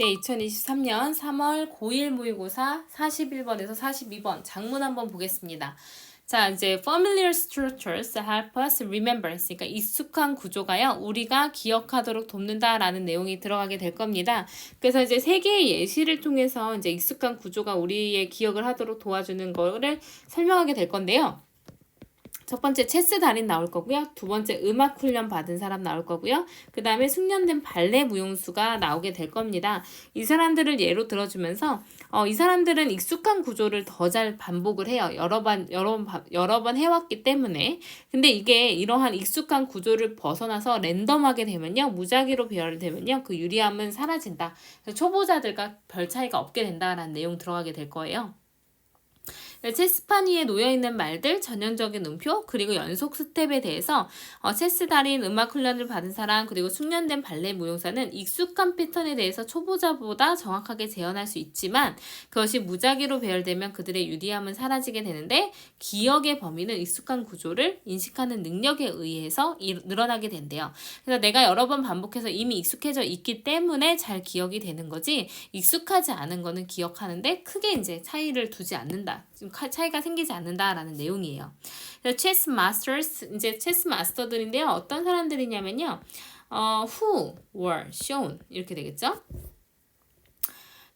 네, 2023년 3월 고1 모의고사 41번에서 42번 장문 한번 보겠습니다. 자, 이제 familiar structures help us remember. 그러니까 익숙한 구조가요, 우리가 기억하도록 돕는다라는 내용이 들어가게 될 겁니다. 그래서 이제 세 개의 예시를 통해서 이제 익숙한 구조가 우리의 기억을 하도록 도와주는 거를 설명하게 될 건데요. 첫 번째 체스 달인 나올 거고요. 두 번째 음악 훈련 받은 사람 나올 거고요. 그 다음에 숙련된 발레 무용수가 나오게 될 겁니다. 이 사람들을 예로 들어주면서 이 사람들은 익숙한 구조를 더 잘 반복을 해요. 여러 번 해왔기 때문에. 근데 이게 이러한 익숙한 구조를 벗어나서 랜덤하게 되면요, 무작위로 배열되면요, 그 유리함은 사라진다. 그래서 초보자들과 별 차이가 없게 된다라는 내용 들어가게 될 거예요. 체스판 위에 놓여있는 말들, 전형적인 음표, 그리고 연속 스텝에 대해서 체스 달인, 음악 훈련을 받은 사람, 그리고 숙련된 발레 무용사는 익숙한 패턴에 대해서 초보자보다 정확하게 재현할 수 있지만 그것이 무작위로 배열되면 그들의 유리함은 사라지게 되는데, 기억의 범위는 익숙한 구조를 인식하는 능력에 의해서 늘어나게 된대요. 그래서 내가 여러 번 반복해서 이미 익숙해져 있기 때문에 잘 기억이 되는 거지, 익숙하지 않은 거는 기억하는데 크게 이제 차이를 두지 않는다. 차이가 생기지 않는다라는 내용이에요. 체스 마스터스, 이제 체스 마스터들인데요. 어떤 사람들이냐면요. who were shown 이렇게 되겠죠?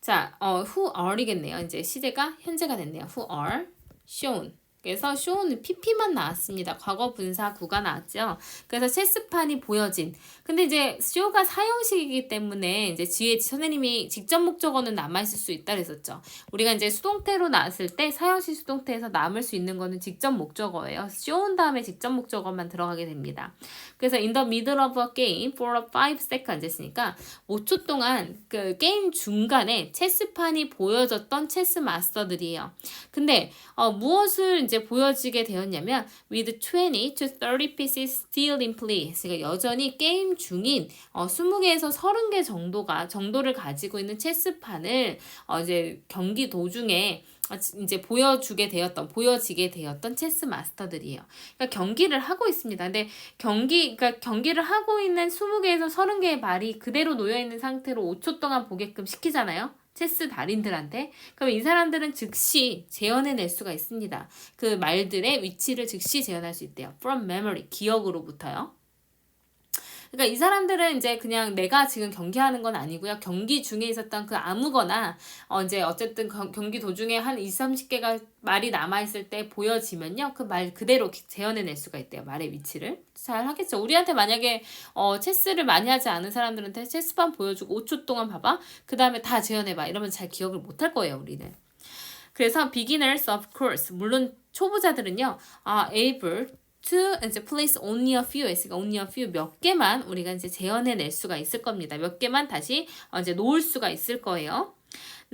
자, who are이겠네요. 이제 시제가 현재가 됐네요. who are shown. 그래서 show는 pp만 나왔습니다. 과거 분사 구가 나왔죠. 그래서 체스판이 보여진. 근데 이제 show가 사형식이기 때문에 이제 뒤에 선생님이 직접 목적어는 남아있을 수 있다 그랬었죠. 우리가 이제 수동태로 나왔을 때 사형식 수동태에서 남을 수 있는 거는 직접 목적어예요. shown 다음에 직접 목적어만 들어가게 됩니다. 그래서 in the middle of a game for 5 seconds 했으니까 5초 동안 그 게임 중간에 체스판이 보여졌던 체스 마스터들이에요. 근데 무엇을 이제 보여지게 되었냐면 with 20 to 30 pieces still in play. 그러니까 여전히 게임 중인 20개에서 30개 정도를 가지고 있는 체스판을 이제 경기 도중에 이제 보여지게 되었던 체스 마스터들이에요. 그러니까 경기를 하고 있습니다. 근데 그러니까 경기를 하고 있는 20개에서 30개의 말이 그대로 놓여 있는 상태로 5초 동안 보게끔 시키잖아요. 체스 달인들한테. 그럼 이 사람들은 즉시 재현해낼 수가 있습니다. 그 말들의 위치를 즉시 재현할 수 있대요. From memory, 기억으로부터요. 그러니까 이 사람들은 이제 그냥 내가 지금 경기하는 건 아니고요. 경기 중에 있었던 그 아무거나 이제 어쨌든 경기 도중에 한 20, 30개가 말이 남아있을 때 보여지면요, 그 말 그대로 재현해낼 수가 있대요. 말의 위치를. 잘 하겠죠. 우리한테 만약에 체스를 많이 하지 않은 사람들한테 체스판 보여주고 5초 동안 봐봐, 그 다음에 다 재현해봐, 이러면 잘 기억을 못할 거예요, 우리는. 그래서 beginners of course, 물론 초보자들은요, able to 이제 place only a few 했으니까 only a few 몇 개만 우리가 이제 재현해낼 수가 있을 겁니다. 몇 개만 다시 이제 놓을 수가 있을 거예요.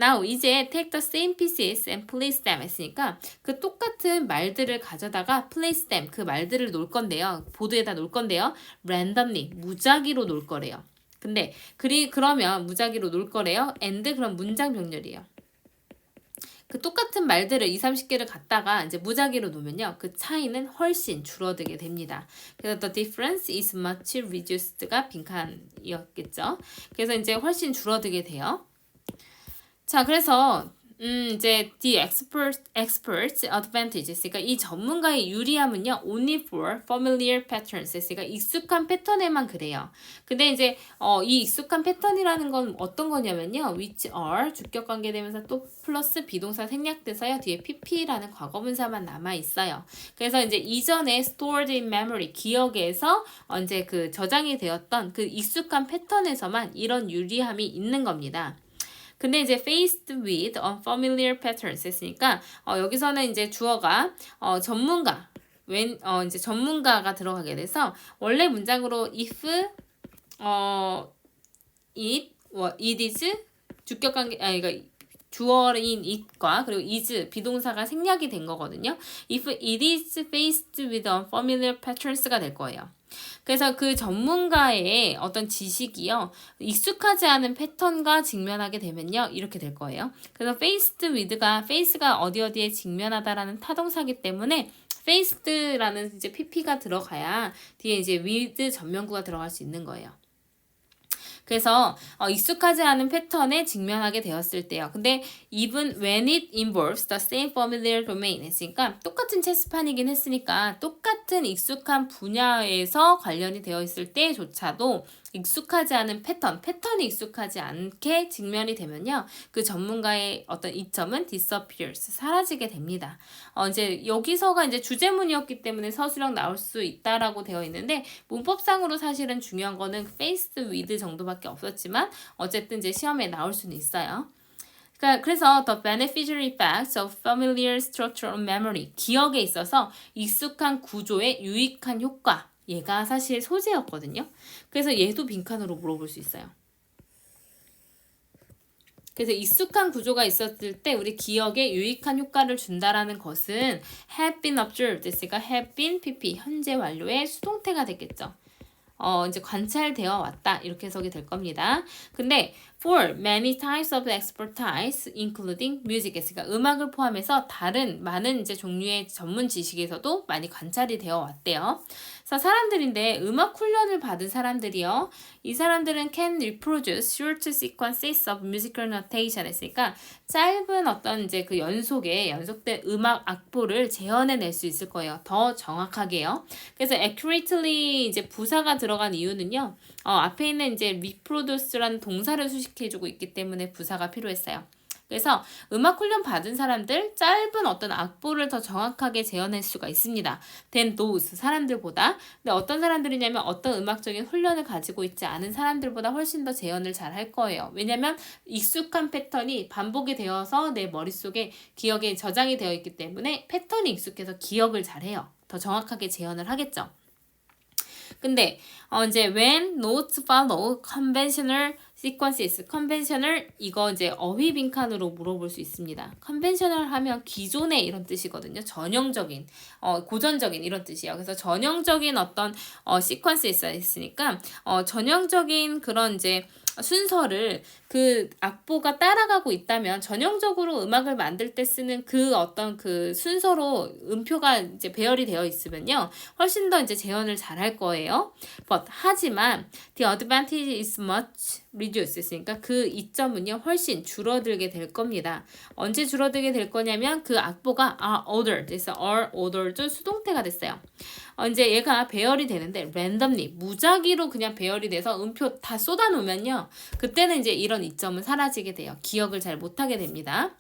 Now 이제 take the same pieces and place them 했으니까 그 똑같은 말들을 가져다가 place them, 그 말들을 놓을 건데요. 보드에다 놓을 건데요. randomly, 무작위로 놓을 거래요. 근데 그러면 무작위로 놓을 거래요. and 그럼 문장 병렬이에요. 그 똑같은 말들을 20, 30개를 갖다가 이제 무작위로 놓으면요, 그 차이는 훨씬 줄어들게 됩니다. 그래서 the difference is much reduced가 빈칸이었겠죠. 그래서 이제 훨씬 줄어들게 돼요. 자, 그래서 이제 the expert's advantages, 그러니까 이 전문가의 유리함은요, only for familiar patterns, 그러니까 익숙한 패턴에만 그래요. 근데 이제 이 익숙한 패턴이라는 건 어떤 거냐면요, which are 주격 관계되면서 또 플러스 비동사 생략돼서요, 뒤에 pp라는 과거분사만 남아 있어요. 그래서 이제 이전에 stored in memory, 기억에서 이제 그 저장이 되었던 그 익숙한 패턴에서만 이런 유리함이 있는 겁니다. 근데 이제 faced with unfamiliar patterns 했으니까 여기서는 이제 주어가 전문가, 이제 전문가가 들어가게 돼서 원래 문장으로 if it is 주격 관계, 그러니까 주어인 it과 그리고 is 비동사가 생략이 된 거거든요. If it is faced with unfamiliar patterns가 될 거예요. 그래서 그 전문가의 어떤 지식이요, 익숙하지 않은 패턴과 직면하게 되면요, 이렇게 될 거예요. 그래서 faced with가 face가 어디에 직면하다라는 타동사기 때문에 faced라는 이제 pp가 들어가야 뒤에 이제 with 전면구가 들어갈 수 있는 거예요. 그래서 익숙하지 않은 패턴에 직면하게 되었을 때요. 근데 even when it involves the same familiar domain 했으니까 똑같은 체스판이긴 했으니까 똑같은 익숙한 분야에서 관련이 되어 있을 때조차도 익숙하지 않은 패턴이 익숙하지 않게 직면이 되면요. 그 전문가의 어떤 이점은 disappears, 사라지게 됩니다. 이제 여기서가 이제 주제문이었기 때문에 서술형 나올 수 있다라고 되어 있는데 문법상으로 사실은 중요한 거는 faced with 정도밖에 없었지만 어쨌든 이제 시험에 나올 수는 있어요. 그래서 the beneficial effects of familiar structural memory, 기억에 있어서 익숙한 구조의 유익한 효과, 얘가 사실 소재였거든요. 그래서 얘도 빈칸으로 물어볼 수 있어요. 그래서 익숙한 구조가 있었을 때 우리 기억에 유익한 효과를 준다라는 것은 have been observed 했으니까 have been pp 현재 완료의 수동태가 되겠죠. 이제 관찰되어 왔다 이렇게 해석이 될 겁니다. 근데 for many types of expertise including music 했으니까 음악을 포함해서 다른 많은 이제 종류의 전문 지식에서도 많이 관찰이 되어 왔대요. 그래서 사람들인데 음악 훈련을 받은 사람들이요. 이 사람들은 can reproduce short sequences of musical notation 했으니까 짧은 어떤 이제 그 연속된 음악 악보를 재현해낼 수 있을 거예요. 더 정확하게요. 그래서 accurately 이제 부사가 들어간 이유는요. 앞에 있는 이제 reproduce라는 동사를 수식해주고 있기 때문에 부사가 필요했어요. 그래서 음악 훈련 받은 사람들 짧은 어떤 악보를 더 정확하게 재현할 수가 있습니다. than those 사람들보다. 근데 어떤 사람들이냐면 어떤 음악적인 훈련을 가지고 있지 않은 사람들보다 훨씬 더 재현을 잘 할 거예요. 왜냐면 익숙한 패턴이 반복이 되어서 내 머릿속에 기억에 저장이 되어 있기 때문에 패턴이 익숙해서 기억을 잘 해요. 더 정확하게 재현을 하겠죠. 근데 이제 when notes follow conventional sequences, conventional 이거 이제 어휘 빈칸으로 물어볼 수 있습니다. conventional 하면 기존의 이런 뜻이거든요. 전형적인, 고전적인 이런 뜻이에요. 그래서 전형적인 어떤 sequence가 있으니까 전형적인 그런 이제 순서를 그 악보가 따라가고 있다면 전형적으로 음악을 만들 때 쓰는 그 어떤 그 순서로 음표가 이제 배열이 되어 있으면요. 훨씬 더 이제 재현을 잘 할 거예요. But 하지만 the advantage is much reduced 했으니까 그 이점은요. 훨씬 줄어들게 될 겁니다. 언제 줄어들게 될 거냐면 그 악보가 are ordered. 그래서 are ordered 수동태가 됐어요. 이제 얘가 배열이 되는데 randomly 무작위로 그냥 배열이 돼서 음표 다 쏟아놓으면요. 그때는 이제 이런 이점은 사라지게 돼요. 기억을 잘 못하게 됩니다.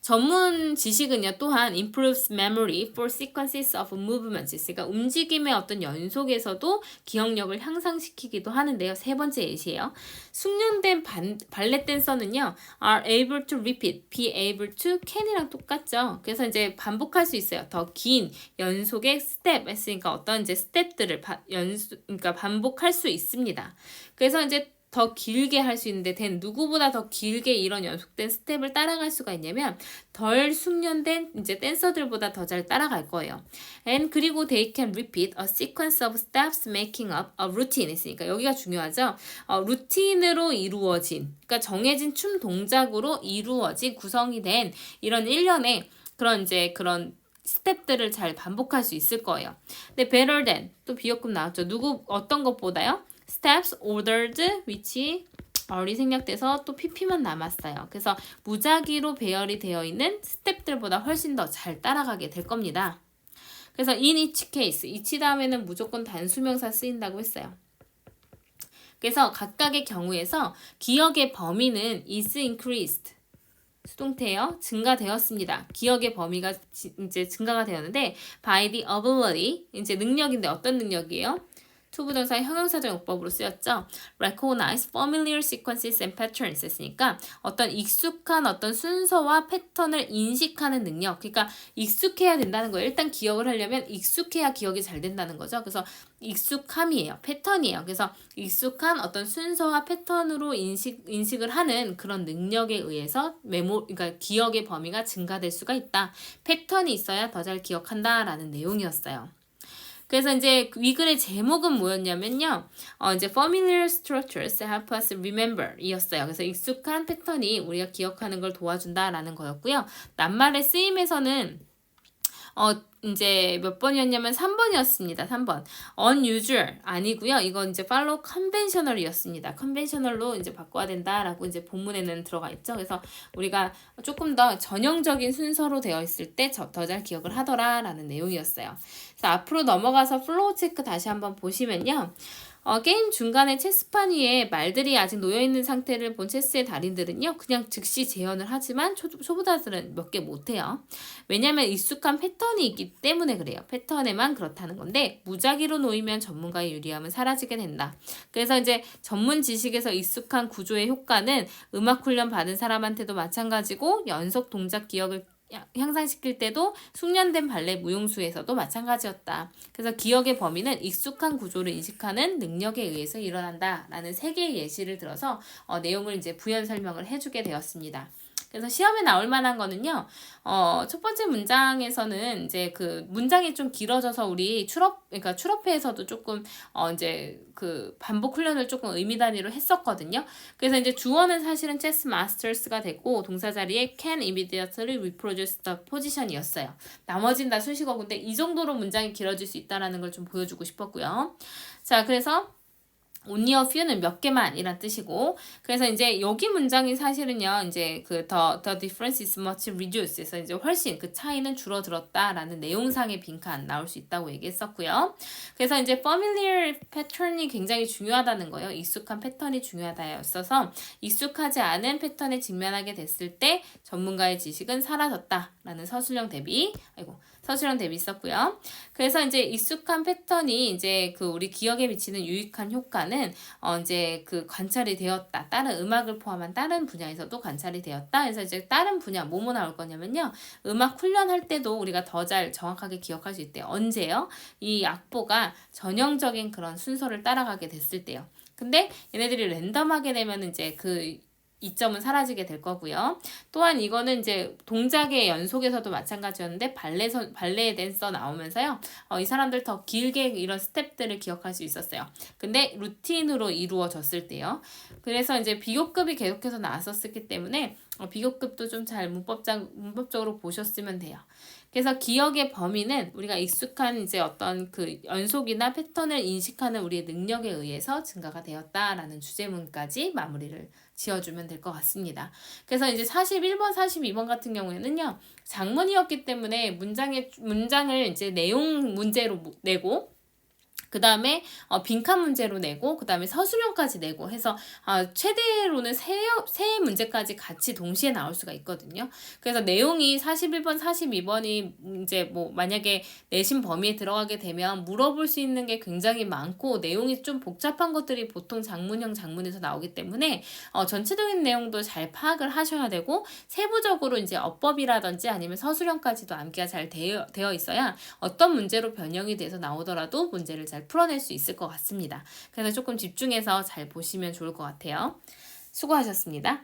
전문 지식은요, 또한 improves memory for sequences of movements. 그러니까 움직임의 어떤 연속에서도 기억력을 향상시키기도 하는데요. 세 번째 예시예요. 숙련된 발레 댄서는요, are able to repeat, be able to can이랑 똑같죠. 그래서 이제 반복할 수 있어요. 더 긴 연속의 스텝 했으니까 어떤 이제 스텝들을 그러니까 반복할 수 있습니다. 그래서 이제 더 길게 할 수 있는데 누구보다 더 길게 이런 연속된 스텝을 따라갈 수가 있냐면 덜 숙련된 이제 댄서들보다 더 잘 따라갈 거예요. And 그리고 they can repeat a sequence of steps making up a routine 했으니까 여기가 중요하죠. 루틴으로 이루어진 그러니까 정해진 춤 동작으로 이루어진 구성이 된 이런 일련의 그런 스텝들을 잘 반복할 수 있을 거예요. 근데 better than 또 비어급 나왔죠. 어떤 것보다요? steps ordered which already 생략돼서 또 pp만 남았어요. 그래서 무작위로 배열이 되어 있는 스텝들보다 훨씬 더 잘 따라가게 될 겁니다. 그래서 in each case, each 다음에는 무조건 단수명사 쓰인다고 했어요. 그래서 각각의 경우에서 기억의 범위는 is increased. 수동태요. 증가되었습니다. 기억의 범위가 이제 증가가 되었는데 by the ability, 이제 능력인데 어떤 능력이에요? 투부정사 형용사적 용법으로 쓰였죠. recognize familiar sequences and patterns 했으니까 어떤 익숙한 어떤 순서와 패턴을 인식하는 능력. 그러니까 익숙해야 된다는 거예요. 일단 기억을 하려면 익숙해야 기억이 잘 된다는 거죠. 그래서 익숙함이에요. 패턴이에요. 그래서 익숙한 어떤 순서와 패턴으로 인식을 하는 그런 능력에 의해서 그러니까 기억의 범위가 증가될 수가 있다. 패턴이 있어야 더 잘 기억한다라는 내용이었어요. 그래서 이제 이 글의 제목은 뭐였냐면요. 이제 familiar structures help us remember 이었어요. 그래서 익숙한 패턴이 우리가 기억하는 걸 도와준다라는 거였고요. 낱말의 쓰임에서는 이제 몇 번이었냐면 3번이었습니다. 3번. unusual 아니고요. 이건 이제 follow conventional이었습니다. conventional로 이제 바꿔야 된다라고 이제 본문에는 들어가 있죠. 그래서 우리가 조금 더 전형적인 순서로 되어 있을 때 더 잘 기억을 하더라라는 내용이었어요. 그래서 앞으로 넘어가서 플로우 체크 다시 한번 보시면요. 게임 중간에 체스판 위에 말들이 아직 놓여있는 상태를 본 체스의 달인들은요. 그냥 즉시 재현을 하지만 초보자들은 몇 개 못해요. 왜냐하면 익숙한 패턴이 있기 때문에 그래요. 패턴에만 그렇다는 건데 무작위로 놓이면 전문가의 유리함은 사라지게 된다. 그래서 이제 전문 지식에서 익숙한 구조의 효과는 음악 훈련 받은 사람한테도 마찬가지고 연속 동작 기억을 향상시킬 때도 숙련된 발레 무용수에서도 마찬가지였다. 그래서 기억의 범위는 익숙한 구조를 인식하는 능력에 의해서 일어난다. 라는 세 개의 예시를 들어서 내용을 이제 부연 설명을 해주게 되었습니다. 그래서 시험에 나올 만한 거는요, 첫 번째 문장에서는 이제 그 문장이 좀 길어져서 우리 그러니까 출업회에서도 조금, 이제 그 반복 훈련을 조금 의미 단위로 했었거든요. 그래서 이제 주어는 사실은 chess masters가 되고 동사 자리에 can immediately reproduce the position이었어요. 나머진 다 수식어. 근데 이 정도로 문장이 길어질 수 있다는 걸 좀 보여주고 싶었고요. 자, 그래서 only a few는 몇 개만 이란 뜻이고, 그래서 이제 여기 문장이 사실은요, 이제 그 the difference is much reduced. 그래서 이제 훨씬 그 차이는 줄어들었다라는 내용상의 빈칸 나올 수 있다고 얘기했었고요. 그래서 이제 familiar pattern이 굉장히 중요하다는 거예요. 익숙한 패턴이 중요하다였어서 익숙하지 않은 패턴에 직면하게 됐을 때 전문가의 지식은 사라졌다라는 서술형 대비 있었고요. 그래서 이제 익숙한 패턴이 이제 그 우리 기억에 미치는 유익한 효과는 이제 그 관찰이 되었다. 다른 음악을 포함한 다른 분야에서도 관찰이 되었다. 그래서 이제 다른 분야 뭐뭐 나올 거냐면요. 음악 훈련할 때도 우리가 더 잘 정확하게 기억할 수 있대요. 언제요? 이 악보가 전형적인 그런 순서를 따라가게 됐을 때요. 근데 얘네들이 랜덤하게 되면 이제 그 이점은 사라지게 될 거고요. 또한 이거는 이제 동작의 연속에서도 마찬가지였는데 발레 댄서 나오면서요. 이 사람들 더 길게 이런 스텝들을 기억할 수 있었어요. 근데 루틴으로 이루어졌을 때요. 그래서 이제 비교급이 계속해서 나왔었기 때문에 비교급도 좀 잘 문법적으로 보셨으면 돼요. 그래서 기억의 범위는 우리가 익숙한 이제 어떤 그 연속이나 패턴을 인식하는 우리의 능력에 의해서 증가가 되었다라는 주제문까지 마무리를 지어주면 될 것 같습니다. 그래서 이제 41번, 42번 같은 경우에는요, 장문이었기 때문에 문장을 이제 내용 문제로 내고, 그 다음에 빈칸 문제로 내고 그 다음에 서술형까지 내고 해서 최대로는 세 문제까지 같이 동시에 나올 수가 있거든요. 그래서 내용이 41번, 42번이 이제 뭐 만약에 내신 범위에 들어가게 되면 물어볼 수 있는 게 굉장히 많고 내용이 좀 복잡한 것들이 보통 장문에서 나오기 때문에 전체적인 내용도 잘 파악을 하셔야 되고 세부적으로 이제 어법이라든지 아니면 서술형까지도 암기가 잘 되어 있어야 어떤 문제로 변형이 돼서 나오더라도 문제를 잘 풀어낼 수 있을 것 같습니다. 그래서 조금 집중해서 잘 보시면 좋을 것 같아요. 수고하셨습니다.